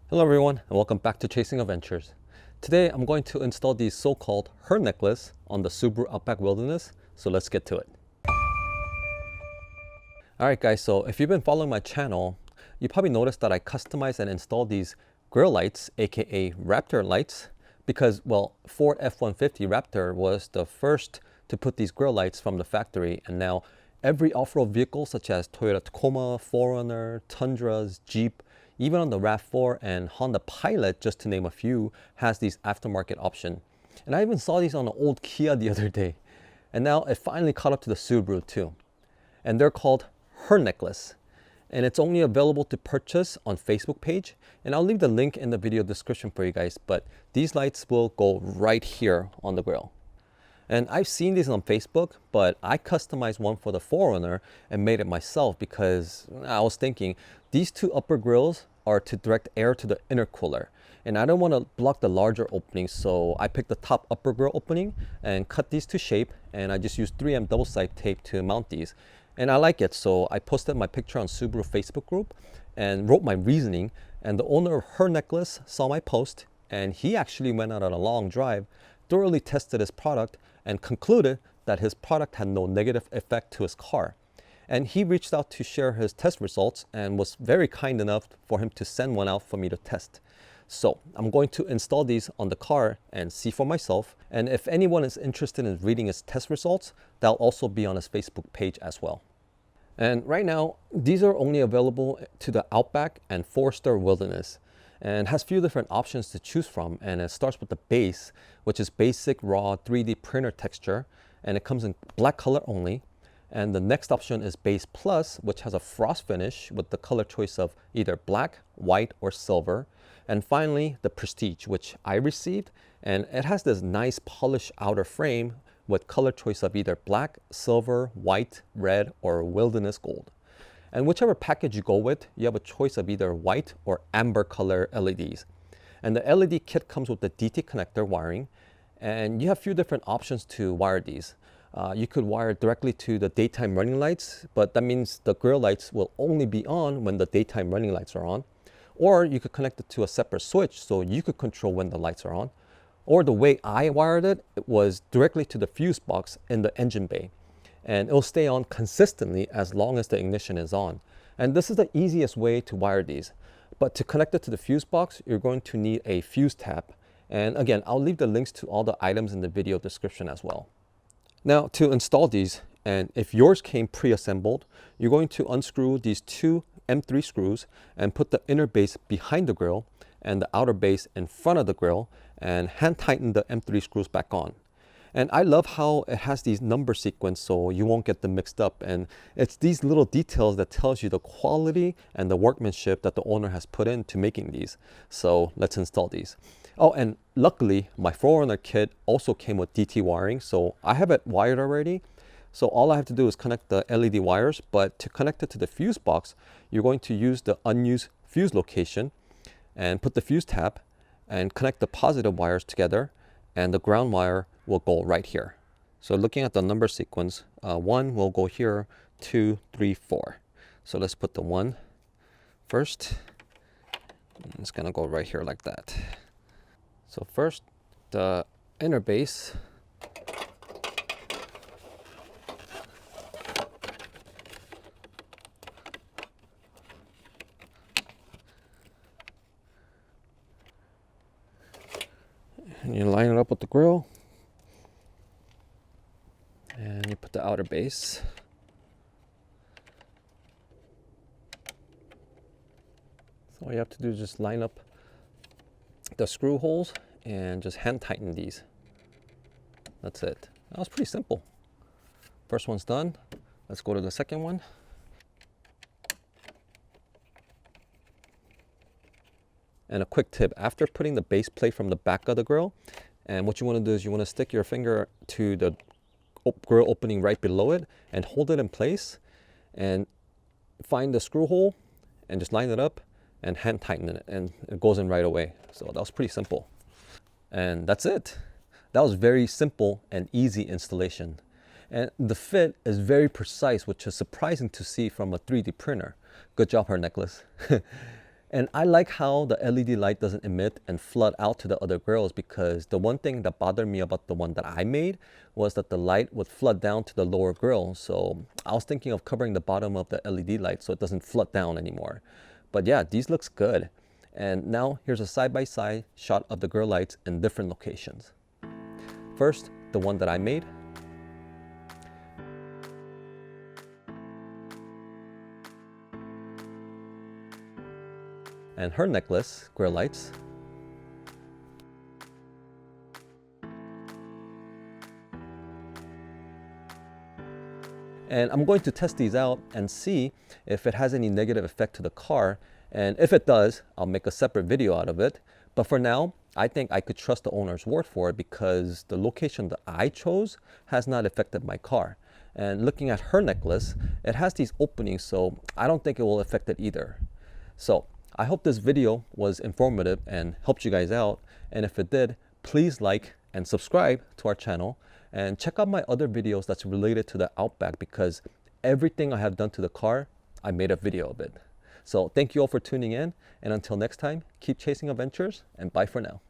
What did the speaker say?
Hello everyone and welcome back to Chasing Adventures. Today I'm going to install the so-called Her Necklace on the Subaru Outback Wilderness, so let's get to it. Alright guys, so if you've been following my channel, you probably noticed that I customized and installed these grille lights, aka Raptor lights, because well, Ford F-150 Raptor was the first to put these grille lights from the factory, and now every off-road vehicle such as Toyota Tacoma, 4Runner, Tundras, Jeep, even on the RAV4 and Honda Pilot, just to name a few, has these aftermarket option. And I even saw these on an old Kia the other day. And now it finally caught up to the Subaru too. And they're called Her Necklace. And it's only available to purchase on Facebook page. And I'll leave the link in the video description for you guys. But these lights will go right here on the grill. And I've seen these on Facebook, but I customized one for the 4Runner and made it myself because I was thinking these two upper grills are to direct air to the intercooler. And I don't want to block the larger opening, so I picked the top upper grill opening and cut these to shape, and I just used 3M double-sided tape to mount these. And I like it, so I posted my picture on Subaru Facebook group and wrote my reasoning, and the owner of Her Necklace saw my post, and he actually went out on a long drive, thoroughly tested his product, and concluded that his product had no negative effect to his car. And he reached out to share his test results and was very kind enough for him to send one out for me to test. So I'm going to install these on the car and see for myself. And if anyone is interested in reading his test results, that'll also be on his Facebook page as well. And right now, these are only available to the Outback and Forester Wilderness, and has a few different options to choose from. And it starts with the base, which is basic raw 3D printer texture, and it comes in black color only. And the next option is base plus, which has a frost finish with the color choice of either black, white, or silver. And finally, the prestige, which I received, and it has this nice polished outer frame with color choice of either black, silver, white, red, or wilderness gold. And whichever package you go with, you have a choice of either white or amber color LEDs. And the LED kit comes with the DT connector wiring, and you have a few different options to wire these. You could wire directly to the daytime running lights, but that means the grill lights will only be on when the daytime running lights are on. Or you could connect it to a separate switch so you could control when the lights are on. Or the way I wired it, it was directly to the fuse box in the engine bay. And it'll stay on consistently as long as the ignition is on. And this is the easiest way to wire these. But to connect it to the fuse box, you're going to need a fuse tab. And again, I'll leave the links to all the items in the video description as well. Now to install these, and if yours came pre-assembled, you're going to unscrew these two M3 screws and put the inner base behind the grill and the outer base in front of the grill, and hand tighten the M3 screws back on. And I love how it has these number sequence so you won't get them mixed up. And it's these little details that tells you the quality and the workmanship that the owner has put into making these. So let's install these. Oh, and luckily my 4Runner kit also came with DT wiring, so I have it wired already. So all I have to do is connect the LED wires, but to connect it to the fuse box, you're going to use the unused fuse location and put the fuse tab and connect the positive wires together, and the ground wire will go right here. So looking at the number sequence, 1 will go here, 2, 3, 4. So let's put the 1 first. It's gonna go right here like that. So first, the inner base. And you line it up with the grill. And you put the outer base. So all you have to do is just line up the screw holes and just hand tighten these. That's it. That was pretty simple. First one's done. Let's go to the second one. And a quick tip, after putting the base plate from the back of the grill, and what you want to do is you want to stick your finger to the grill opening right below it and hold it in place and find the screw hole and just line it up and hand tighten it, and it goes in right away. So that was pretty simple. And that's it. That was very simple and easy installation. And the fit is very precise, which is surprising to see from a 3D printer. Good job, Her Necklace. And I like how the LED light doesn't emit and flood out to the other grills, because the one thing that bothered me about the one that I made was that the light would flood down to the lower grill. So I was thinking of covering the bottom of the LED light so it doesn't flood down anymore. But yeah, these looks good. And now here's a side-by-side shot of the grill lights in different locations. First, the one that I made. And Her Necklace Grille Lights. And I'm going to test these out and see if it has any negative effect to the car. And if it does, I'll make a separate video out of it. But for now, I think I could trust the owner's word for it, because the location that I chose has not affected my car. And looking at Her Necklace, it has these openings, so I don't think it will affect it either. So I hope this video was informative and helped you guys out. And if it did, please like and subscribe to our channel. And check out my other videos that's related to the Outback, because everything I have done to the car, I made a video of it. So thank you all for tuning in. And until next time, keep chasing adventures, and bye for now.